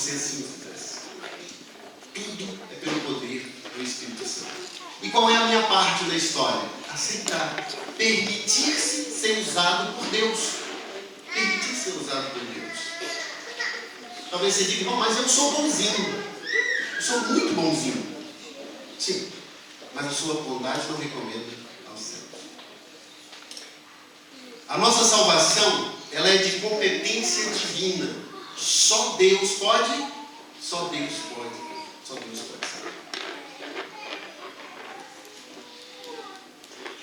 você assim o fizesse. Tudo é pelo poder do Espírito Santo. E qual é a minha parte da história? Aceitar. Permitir-se ser usado por Deus. Permitir ser usado por Deus. Talvez você diga, mas eu sou bonzinho. Eu sou muito bonzinho. Sim, mas a sua bondade não recomenda ao céu. A nossa salvação, ela é de competência divina. Só Deus pode. Só Deus pode salvar.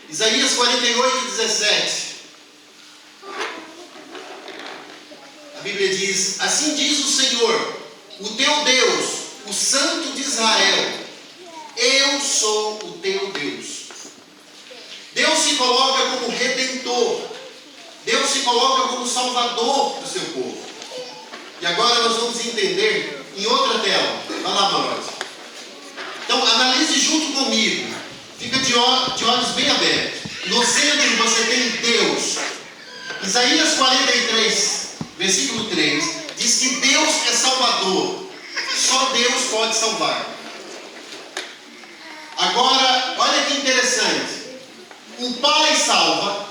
Isaías 48:17. A Bíblia diz: assim diz o Senhor, o teu Deus, o Santo de Israel: eu sou o teu Deus. Deus se coloca como redentor. Deus se coloca como salvador do seu povo. E agora nós vamos entender em outra tela. Vai lá, Marote. Então, analise junto comigo. Fica de olhos bem abertos. No centro você tem Deus. Isaías 43, versículo 3, diz que Deus é salvador. Só Deus pode salvar. Agora, olha que interessante. O Pai salva,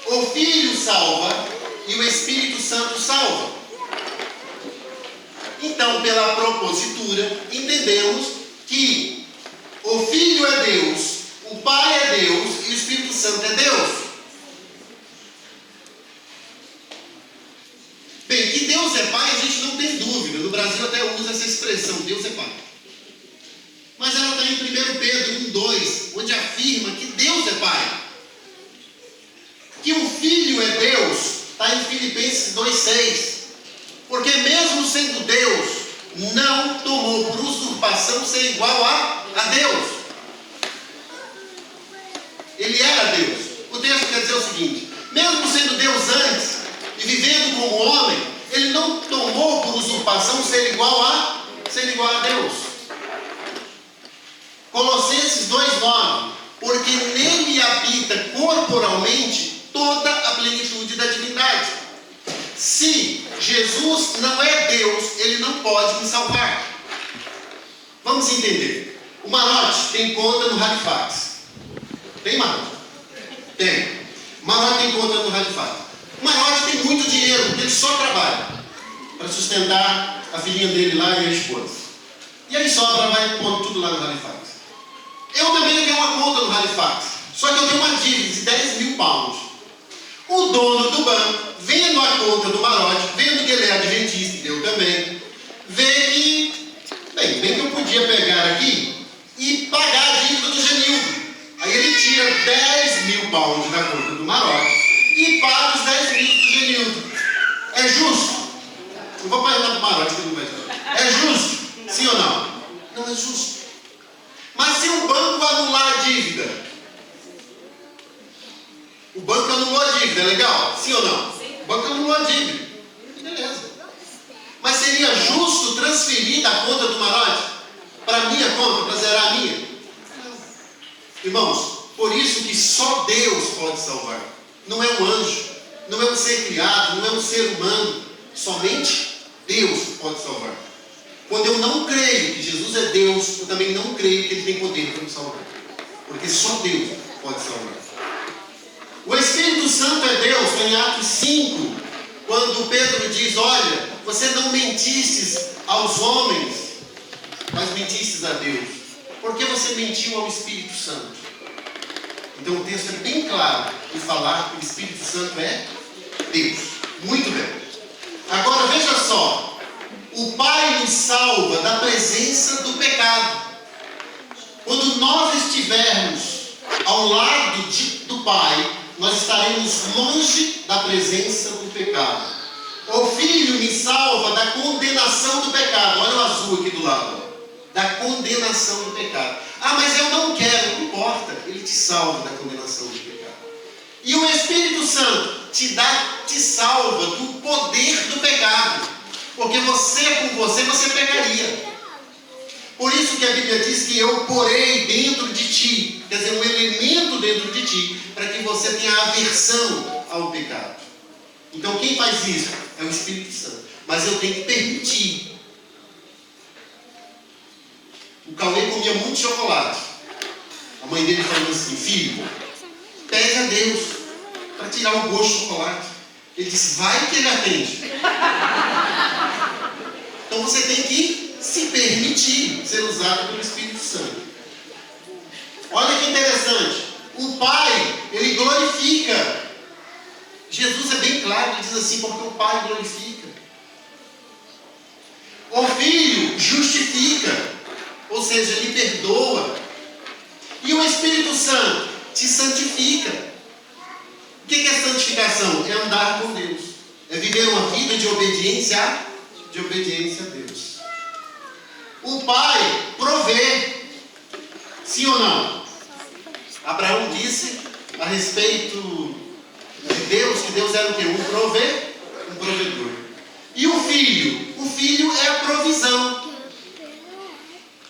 o Filho salva e o Espírito Santo salva. Então, pela propositura, entendemos que o Filho é Deus, o Pai é Deus e o Espírito Santo é Deus. Bem, que Deus é Pai, a gente não tem dúvida. No Brasil até usa essa expressão, Deus é Pai. Mas ela está em 1 Pedro 1:2, onde afirma que Deus é Pai. Que o Filho é Deus, está em Filipenses 2:6. Porque mesmo sendo Deus, não tomou por usurpação ser igual a Deus. Ele era Deus. O texto quer dizer o seguinte: mesmo sendo Deus antes e vivendo como homem, ele não tomou por usurpação ser igual a Deus. Colossenses 2:9. Porque nele habita corporalmente toda a plenitude da divindade. Se Jesus não é Deus, ele não pode me salvar. Vamos entender. O Marote tem conta no Halifax. Tem, Marote? Tem. O Marote tem conta no Halifax. O Marote tem muito dinheiro, porque ele só trabalha para sustentar a filhinha dele lá e a esposa. E aí sobra, vai pondo tudo lá no Halifax. Eu também tenho uma conta no Halifax. Só que eu tenho uma dívida de 10 mil pounds. O dono do banco, vendo a conta do Marote, vendo que ele é adventista, eu também, vê que, bem que eu podia pegar aqui e pagar a dívida do Genildo. Aí ele tira 10 mil pounds da conta do Marote e paga os 10 mil do Genildo. É justo? Não vou perguntar para o Marote que ele não vai dizer. É justo? Sim ou não? Não é justo. Mas se o banco anular a dívida, o banco anulou a dívida, é legal? Sim ou não? Sim. O banco anulou a dívida. Beleza. Mas seria justo transferir da conta do Marote para a minha conta, para zerar a minha? Não. Irmãos, por isso que só Deus pode salvar. Não é um anjo, não é um ser criado, não é um ser humano. Somente Deus pode salvar. Quando eu não creio que Jesus é Deus, eu também não creio que Ele tem poder para me salvar. Porque só Deus pode salvar. O Espírito Santo é Deus, em Atos 5, quando Pedro diz: olha, você não mentistes aos homens, mas mentistes a Deus. Por que você mentiu ao Espírito Santo? Então o texto é bem claro em falar que o Espírito Santo é Deus. Muito bem. Agora veja só, o Pai nos salva da presença do pecado. Quando nós estivermos ao lado do Pai, nós estaremos longe da presença do pecado. O Filho me salva da condenação do pecado. Olha o azul aqui do lado. Da condenação do pecado. Ah, mas eu não quero. Não importa. Ele te salva da condenação do pecado. E o Espírito Santo te salva do poder do pecado. Porque por você pecaria. Por isso que a Bíblia diz que eu porei dentro de ti, quer dizer, um elemento dentro de ti, para que você tenha aversão ao pecado. Então quem faz isso? É o Espírito Santo. Mas eu tenho que permitir Cauê comia muito chocolate. A mãe dele falou assim: filho, pede a Deus para tirar o gosto do chocolate. Ele disse: vai que ele atende. Então você tem que se permitir ser usado pelo Espírito Santo. Olha que interessante. O Pai, ele glorifica. Jesus é bem claro, ele diz assim: porque o Pai glorifica. O Filho justifica, ou seja, ele perdoa. E o Espírito Santo te santifica. O que é santificação? É andar com Deus. É viver uma vida de obediência a Deus. O Pai provê. Sim ou não? Abraão disse a respeito de Deus, que Deus era o quê? Um provedor. E o Filho? O Filho é a provisão.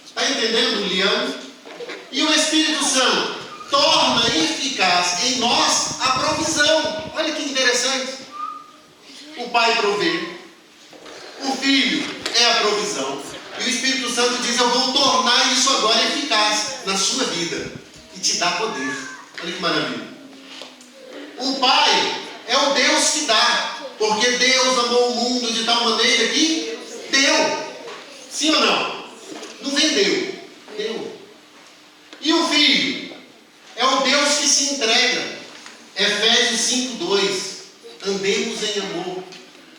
Está entendendo, Liane? E o Espírito Santo torna eficaz em nós a provisão. Olha que interessante. O Pai provê. O Filho é a provisão. E o Espírito Santo diz: eu vou tornar isso agora eficaz na sua vida. E te dá poder. Olha que maravilha. O Pai é o Deus que dá. Porque Deus amou o mundo de tal maneira que deu. Sim ou não? Não vendeu. Deu. E o Filho é o Deus que se entrega. Efésios 5:2. Andemos em amor.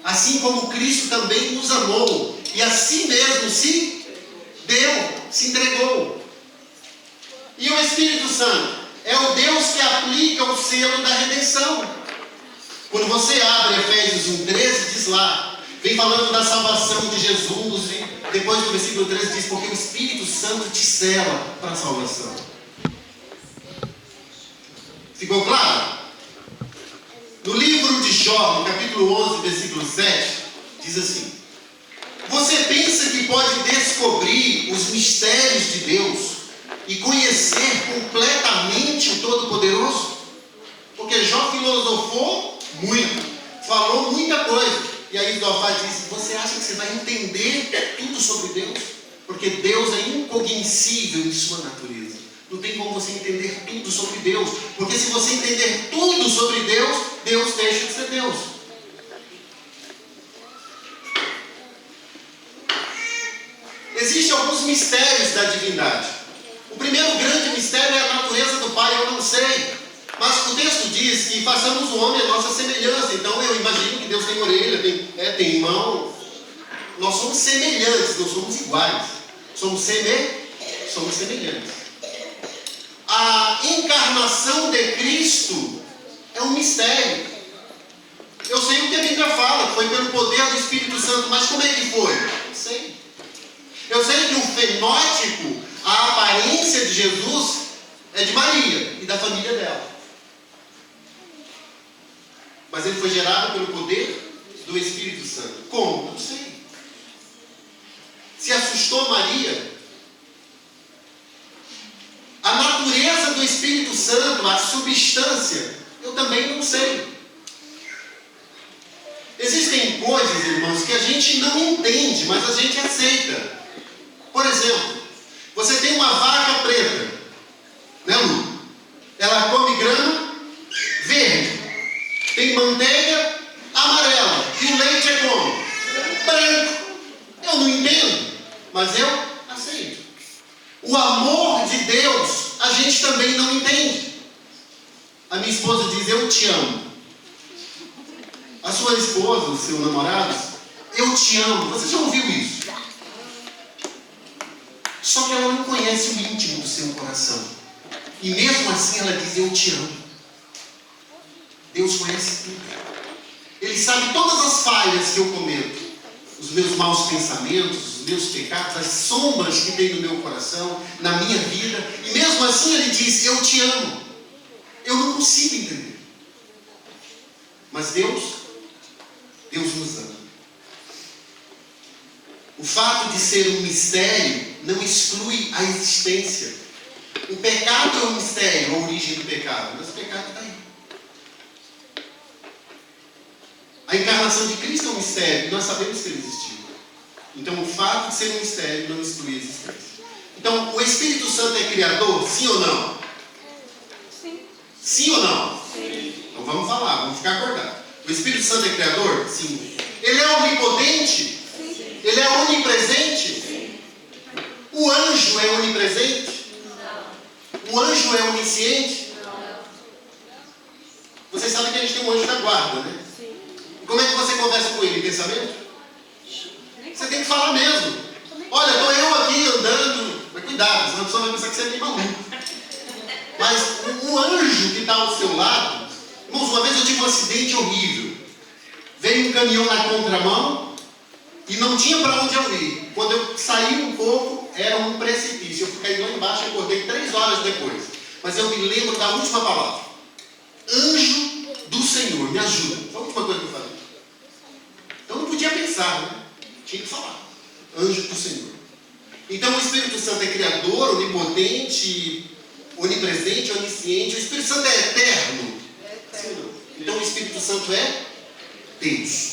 Assim como Cristo também nos amou. E assim mesmo se deu, se entregou. E o Espírito Santo é o Deus que aplica o selo da redenção. Quando você abre Efésios 1:13, diz lá, vem falando da salvação de Jesus, e depois do versículo 13 diz: porque o Espírito Santo te sela para a salvação. Ficou claro? No livro de Jó, no capítulo 11, versículo 7, diz assim: você pensa que pode descobrir os mistérios de Deus e conhecer completamente o Todo-Poderoso? Porque Jó filosofou muito, falou muita coisa. E aí Zofar diz: você acha que você vai entender tudo sobre Deus? Porque Deus é incognoscível em sua natureza. Não tem como você entender tudo sobre Deus. Porque se você entender tudo sobre Deus, Deus deixa de ser Deus. Existem alguns mistérios da divindade. O primeiro grande mistério é a natureza do Pai, eu não sei. Mas o texto diz que façamos o homem à nossa semelhança. Então eu imagino que Deus tem orelha, tem mão. Nós somos semelhantes, não somos iguais. Somos semelhantes. A encarnação de Cristo é um mistério. Eu sei o que a Bíblia fala, foi pelo poder do Espírito Santo, mas como é que foi? Não sei. Eu sei que o fenótipo, a aparência de Jesus é de Maria e da família dela. Mas ele foi gerado pelo poder do Espírito Santo. Como? Não sei. Se assustou Maria? A natureza do Espírito Santo, a substância, eu também não sei. Existem coisas, irmãos, que a gente não entende, mas a gente aceita. Por exemplo, você tem uma vaca preta, né, Lu? Ela come grama verde, tem manteiga amarela, e o leite é como? Branco. Eu não entendo, mas eu aceito. O amor de Deus, a gente também não entende. A minha esposa diz: eu te amo. A sua esposa, o seu namorado, eu te amo. Você já ouviu isso? Só que ela não conhece o íntimo do seu coração. E mesmo assim ela diz: eu te amo. Deus conhece tudo. Ele sabe todas as falhas que eu cometo. Os meus maus pensamentos, os meus pecados, as sombras que tem no meu coração, na minha vida. E mesmo assim ele diz: eu te amo. Eu não consigo entender. Mas Deus nos ama. O fato de ser um mistério não exclui a existência. O pecado é um mistério, a origem do pecado. Mas o pecado está aí. A encarnação de Cristo é um mistério, e nós sabemos que ele existiu. Então o fato de ser um mistério não exclui a existência. Então, o Espírito Santo é criador, sim ou não? Sim. Sim ou não? Sim. Então vamos falar, vamos ficar acordados. O Espírito Santo é criador? Sim. Ele é onipotente? Sim. Ele é onipresente? Sim. O anjo é onipresente? Não. O anjo é onisciente? Não. Vocês sabem que a gente tem um anjo da guarda, né? Sim. E como é que você conversa com ele? Em pensamento? Você tem que falar mesmo. Olha, estou eu aqui andando. Mas cuidado, senão a pessoa vai pensar que você é meio maluco. Mas o anjo que está ao seu lado... Irmãos, uma vez eu tive um acidente horrível. Veio um caminhão na contramão e não tinha para onde eu ir. Quando eu saí um pouco, era um precipício. Eu fiquei lá embaixo e acordei 3 horas depois. Mas eu me lembro da última palavra. Anjo do Senhor, me ajuda. Foi a última coisa que eu falei. Então eu não podia pensar, né? Tinha que falar. Anjo do Senhor. Então o Espírito Santo é criador, onipotente, onipresente, onisciente. O Espírito Santo é eterno. Então o Espírito Santo é Deus.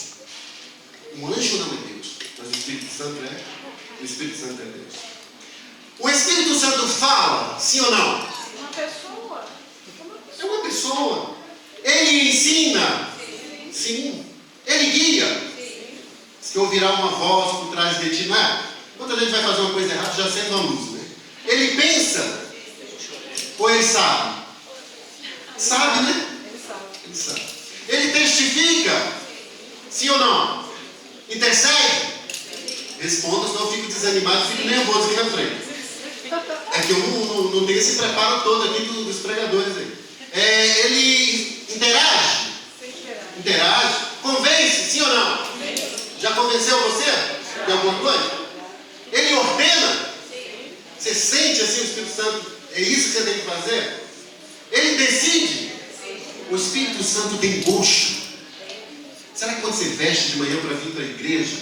O anjo não é Deus, mas o Espírito Santo é. O Espírito Santo é Deus. O Espírito Santo fala, sim ou não? Uma pessoa. É uma pessoa. Ele ensina? Sim. Ele guia? Se ouvirá uma voz por trás de ti, não é? Quando a gente vai fazer uma coisa errada, já acende uma luz, né? Ele pensa? Ou ele sabe? Sabe, né? Ele sabe. Ele testifica? Sim ou não? Intercede? Responda, senão eu fico desanimado, fico nervoso aqui na frente. É que eu não tenho esse preparo todo aqui dos pregadores aí. Ele interage? Interage? Convence? Sim ou não? Já convenceu você de alguma coisa? Ele ordena? Você sente assim o Espírito Santo? É isso que você tem que fazer? Ele decide? O Espírito Santo tem gosto. Será que quando você veste de manhã para vir para a igreja,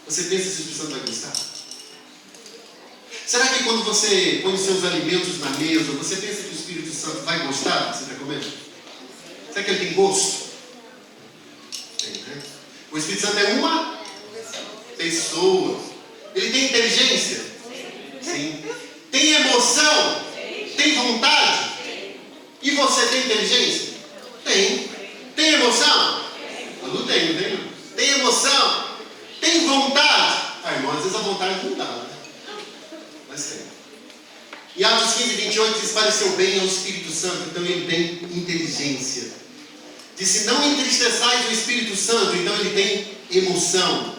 você pensa se o Espírito Santo vai gostar? Será que quando você põe os seus alimentos na mesa, você pensa que o Espírito Santo vai gostar do que você está comendo? Será que ele tem gosto? Tem, né? O Espírito Santo é uma pessoa. Ele tem inteligência? Sim. Tem emoção? Tem vontade? E você tem inteligência? Tem. Tem emoção? Eu não tenho, não tenho. Tem emoção? Tem vontade? Ah, irmão, às vezes a vontade não dá, né? Mas tem. E Atos 15, 28 diz: pareceu bem ao Espírito Santo, então ele tem inteligência. Disse: não entristeçais o Espírito Santo, então ele tem emoção.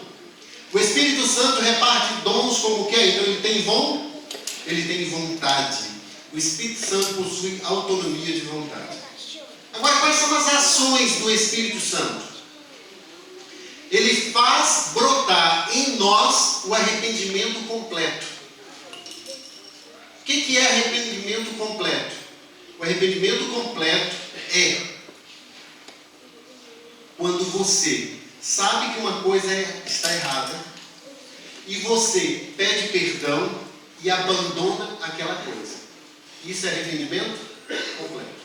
O Espírito Santo reparte dons como quer, então ele tem vontade. O Espírito Santo possui autonomia de vontade. Agora, quais são as ações do Espírito Santo? Ele faz brotar em nós o arrependimento completo. O que é arrependimento completo? O arrependimento completo é quando você sabe que uma coisa está errada e você pede perdão e abandona aquela coisa. Isso é arrependimento completo.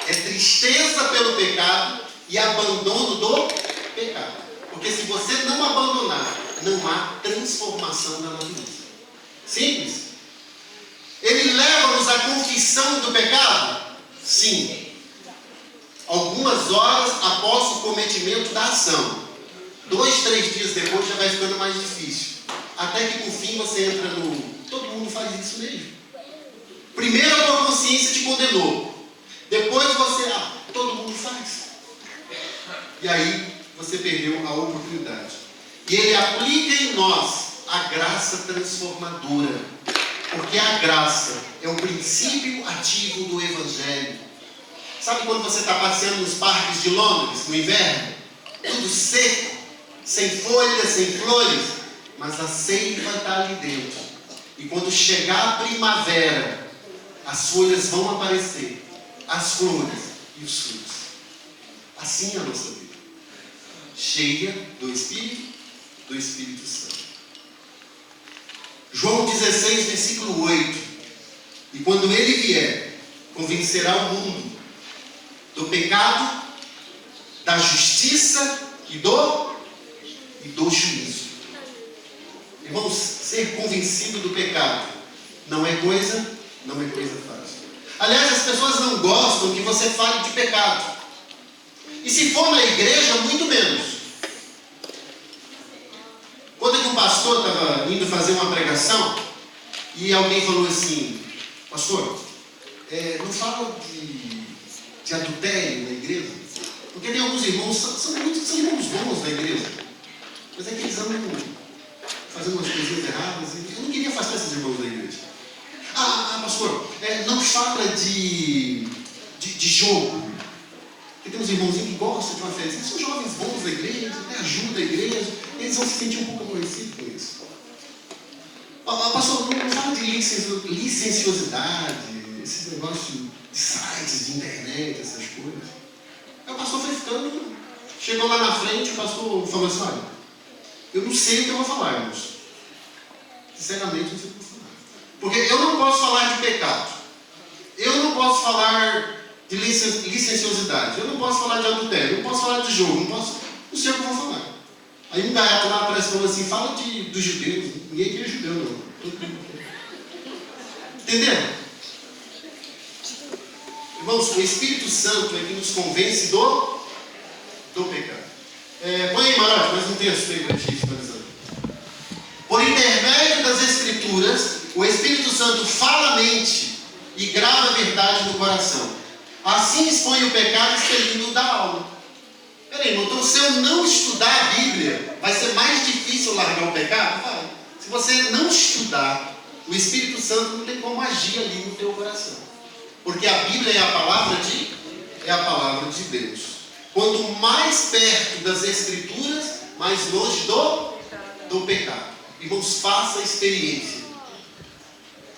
É tristeza pelo pecado e abandono do pecado. Porque se você não abandonar, não há transformação da natureza. Simples. Ele leva-nos à confissão do pecado? Sim. Algumas horas após o cometimento da ação. 2, 3 dias depois já vai ficando mais difícil. Até que por fim você entra no... Todo mundo faz isso mesmo. Primeiro a tua consciência te condenou. Depois você... todo mundo faz. E aí você perdeu a oportunidade. E ele aplica em nós a graça transformadora. Porque a graça é o princípio ativo do Evangelho. Sabe quando você está passeando nos parques de Londres, no inverno? Tudo seco, sem folhas, sem flores, mas a seiva está ali dentro. E quando chegar a primavera, as folhas vão aparecer, as flores e os frutos. Assim é a nossa vida. Cheia do Espírito Santo. João 16, versículo 8. E quando ele vier, convencerá o mundo do pecado, da justiça e do juízo. Irmãos, ser convencido do pecado não é coisa fácil. Aliás, as pessoas não gostam que você fale de pecado. E se for na igreja, muito menos. Quando um pastor estava indo fazer uma pregação e alguém falou assim: pastor, não fala de adultério na igreja, porque tem alguns irmãos, são irmãos bons na igreja, mas é que eles andam fazendo umas coisinhas erradas. Eu não queria afastar esses irmãos da igreja. Pastor, não fala de jogo. Porque tem uns irmãozinhos que gostam de uma festa. Eles são jovens bons da igreja, ajudam a igreja, eles vão se sentir um pouco aborrecidos com isso. Pastor, não fala de licenciosidade, esses negócios de sites, de internet, essas coisas. Aí o pastor foi ficando, chegou lá na frente, o pastor falou assim: olha, eu não sei o que eu vou falar, irmãos. Sinceramente, eu não sei o que eu vou falar. Porque eu não posso falar de pecado. Eu não posso falar de licenciosidade. Eu não posso falar de adultério. Eu não posso falar de jogo. Não sei o que eu vou falar. Aí um gato lá atrás falou assim: fala dos judeus. Ninguém aqui é judeu, não. Entenderam? Irmãos, o Espírito Santo é que nos convence do pecado. Põe aí, Marote, mais um texto aí para a gente finalizar. Por intermédio das Escrituras, o Espírito Santo fala a mente e grava a verdade no coração. Assim expõe o pecado, expelindo-o da alma. Peraí, irmão, então se eu não estudar a Bíblia, vai ser mais difícil largar o pecado? Vai. Se você não estudar, o Espírito Santo não tem como agir ali no teu coração. Porque a Bíblia é a palavra de Deus. Quanto mais perto das Escrituras, mais longe do pecado. Irmãos, faça a experiência.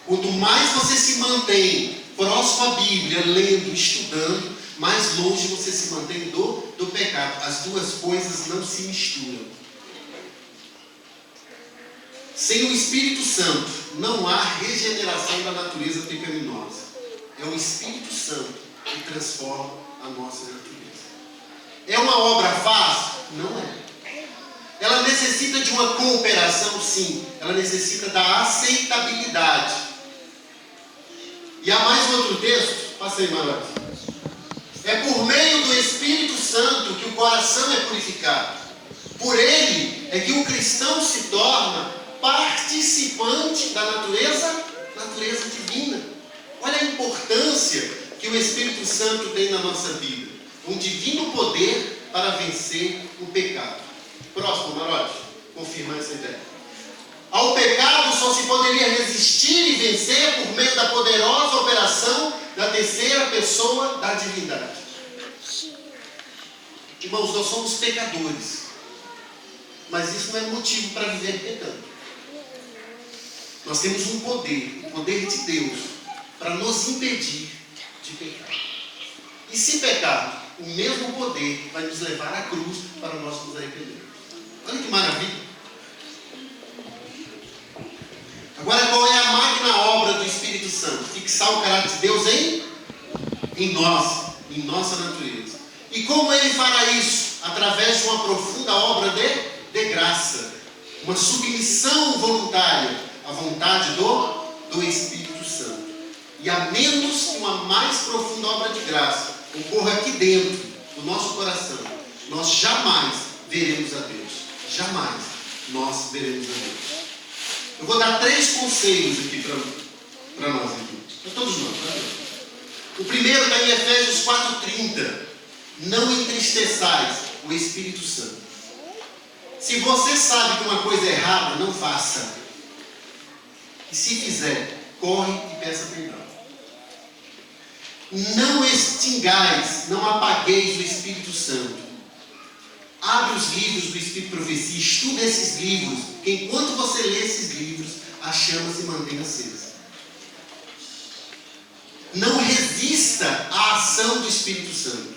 Quanto mais você se mantém próximo à Bíblia, lendo, estudando, mais longe você se mantém do pecado. As duas coisas não se misturam. Sem o Espírito Santo, não há regeneração da natureza pecaminosa. É o Espírito Santo que transforma a nossa natureza. É uma obra fácil? Não é. Ela necessita de uma cooperação? Sim. Ela necessita da aceitabilidade. E há mais um outro texto? Passa aí, Marote. É por meio do Espírito Santo que o coração é purificado. Por ele é que o cristão se torna participante da natureza divina. Olha a importância que o Espírito Santo tem na nossa vida. Um divino poder para vencer o pecado. Próximo, Marote. Confirma essa ideia. Ao pecado só se poderia resistir e vencer por meio da poderosa operação da terceira pessoa da divindade. Irmãos, nós somos pecadores. Mas isso não é motivo para viver pecando. Nós temos um poder, o poder de Deus, para nos impedir de pecar. E se pecar, o mesmo poder vai nos levar à cruz para nós nos arrependermos. Olha que maravilha. Agora, qual é a magna obra do Espírito Santo? Fixar o caráter de Deus em nós, em nossa natureza. E como ele fará isso? Através de uma profunda obra de graça. Uma submissão voluntária à vontade do Espírito Santo. E a menos que uma mais profunda obra de graça ocorra aqui dentro do nosso coração, nós jamais veremos a Deus. Jamais nós veremos a Deus. Eu vou dar 3 conselhos aqui para nós. Para todos nós. O primeiro está em Efésios 4:30. Não entristeçais o Espírito Santo. Se você sabe que uma coisa é errada, não faça. E se fizer, corre e peça perdão. Não extingais, não apagueis o Espírito Santo. Abre os livros do Espírito de Profecia, estuda esses livros, porque enquanto você lê esses livros, a chama se mantém acesa. Não resista à ação do Espírito Santo.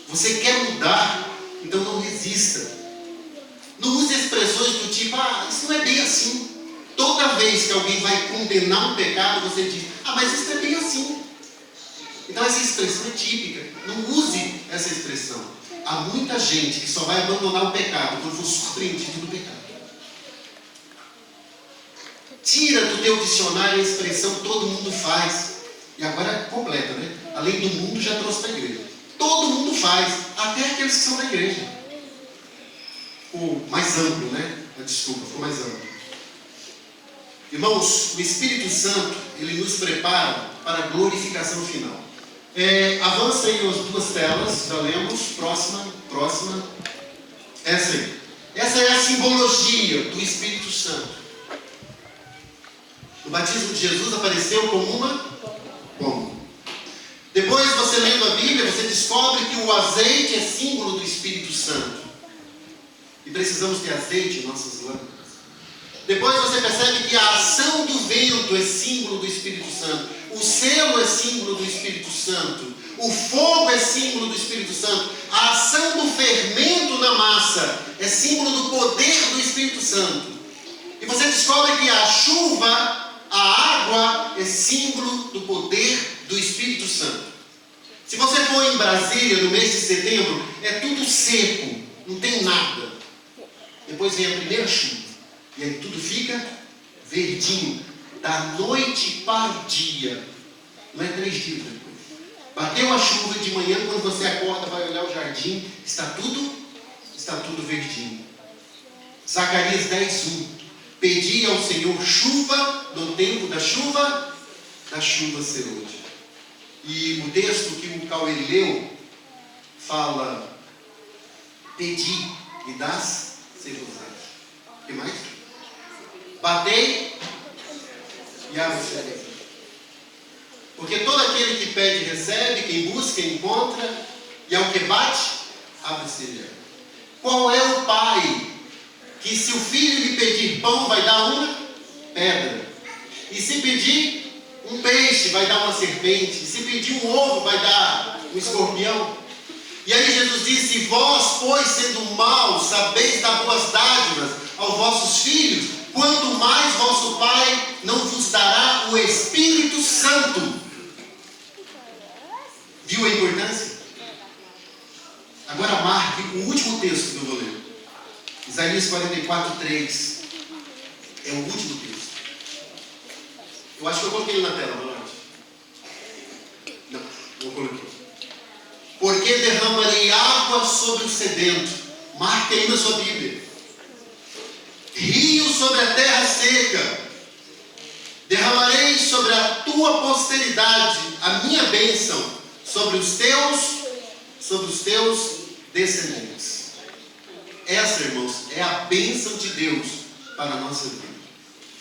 Você quer mudar, então não resista. Não use expressões do tipo: isso não é bem assim. Toda vez que alguém vai condenar um pecado, você diz: mas isso não é bem assim. Então essa expressão é típica. Não use essa expressão. Há muita gente que só vai abandonar o pecado quando for surpreendido no pecado. Tira do teu dicionário a expressão todo mundo faz. E agora é completa, né? Além do mundo, já trouxe para a igreja. Todo mundo faz, até aqueles que são da igreja. Ficou mais amplo, né? Desculpa, ficou mais amplo. Irmãos, o Espírito Santo, ele nos prepara para a glorificação final. Avança aí as duas telas, já lemos. Próxima. Essa aí. Essa é a simbologia do Espírito Santo. O batismo de Jesus apareceu como uma bomba. Depois, você lendo a Bíblia, você descobre que o azeite é símbolo do Espírito Santo. E precisamos ter azeite em nossas lâmpadas. Depois você percebe que a ação do vento é símbolo do Espírito Santo. O selo é símbolo do Espírito Santo. O fogo é símbolo do Espírito Santo. A ação do fermento na massa é símbolo do poder do Espírito Santo. E você descobre que a chuva, a água, é símbolo do poder do Espírito Santo. Se você for em Brasília no mês de setembro, é tudo seco, não tem nada. Depois vem a primeira chuva. E aí tudo fica verdinho. Da noite para o dia. Não é 3 dias depois. Bateu a chuva de manhã, quando você acorda, vai olhar o jardim, está tudo verdinho. Zacarias 10:1. Pedi ao Senhor chuva no tempo da chuva ser hoje. E o texto que o Cauê leu fala: pedi e das-se-vos-á. O que mais? Batei e abre-se. Porque todo aquele que pede recebe, quem busca encontra, e ao que bate, abre-se-lhe. Qual é o pai que, se o filho lhe pedir pão, vai dar uma pedra? E se pedir um peixe, vai dar uma serpente? E se pedir um ovo, vai dar um escorpião? E aí Jesus disse: vós, pois, sendo maus, sabeis dar boas dádivas aos vossos filhos, quanto mais vosso Pai não vos dará o Espírito Santo. Viu a importância? Agora marque o último texto que eu vou ler. Isaías 44:3. É o último texto. Eu acho que eu coloquei ele na tela, não coloquei. Porque derramarei água sobre o sedento. Marque aí na sua Bíblia. Rio sobre a terra seca. Derramarei sobre a tua posteridade a minha bênção sobre os teus descendentes. Essa, irmãos, é a bênção de Deus para a nossa vida.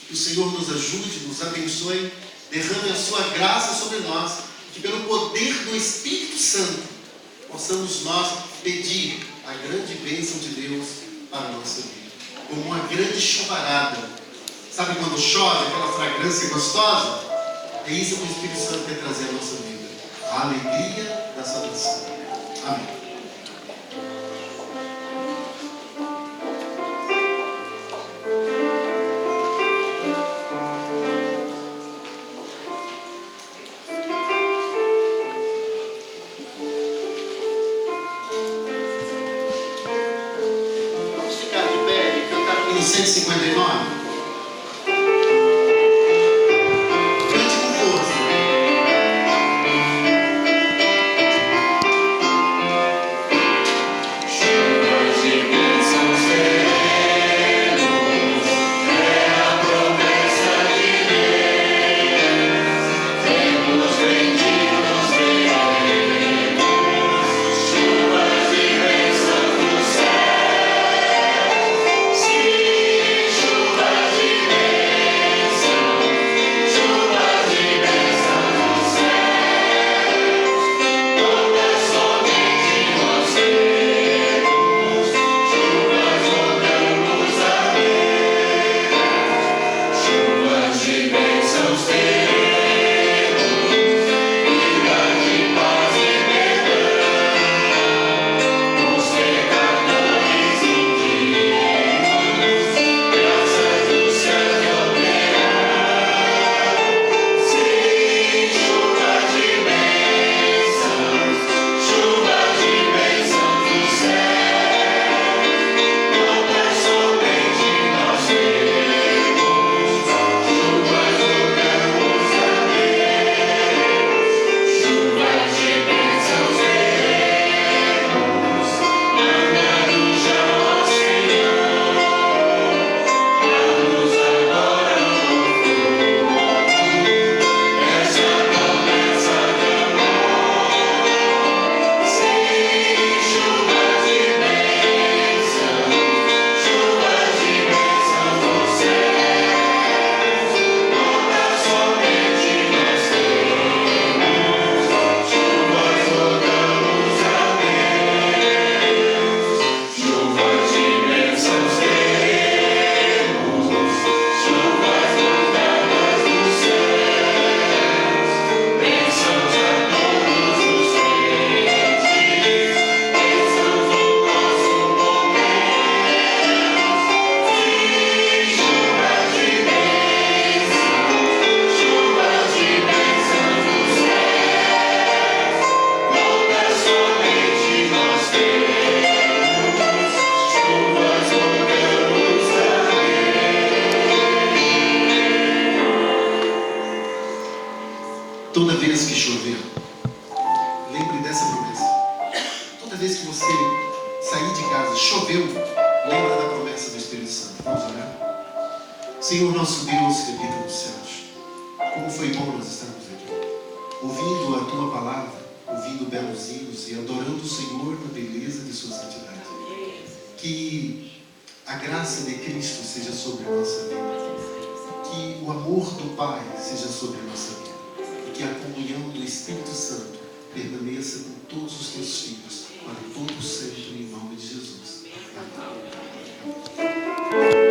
Que o Senhor nos ajude, nos abençoe, derrame a sua graça sobre nós, que pelo poder do Espírito Santo possamos nós pedir a grande bênção de Deus para a nossa vida. Como uma grande chuvarada. Sabe quando chove, aquela fragrância gostosa? É isso que o Espírito Santo quer trazer à nossa vida. A alegria da salvação. Amém. Vamos ficar de pé e cantar com 159. Senhor nosso Deus que habita nos céus, como foi bom nós estarmos aqui, ouvindo a Tua palavra, ouvindo belos hinos e adorando o Senhor na beleza de Sua santidade. Que a graça de Cristo seja sobre a nossa vida, que o amor do Pai seja sobre a nossa vida, e que a comunhão do Espírito Santo permaneça com todos os Teus filhos, para todo sempre, em nome de Jesus. Amém.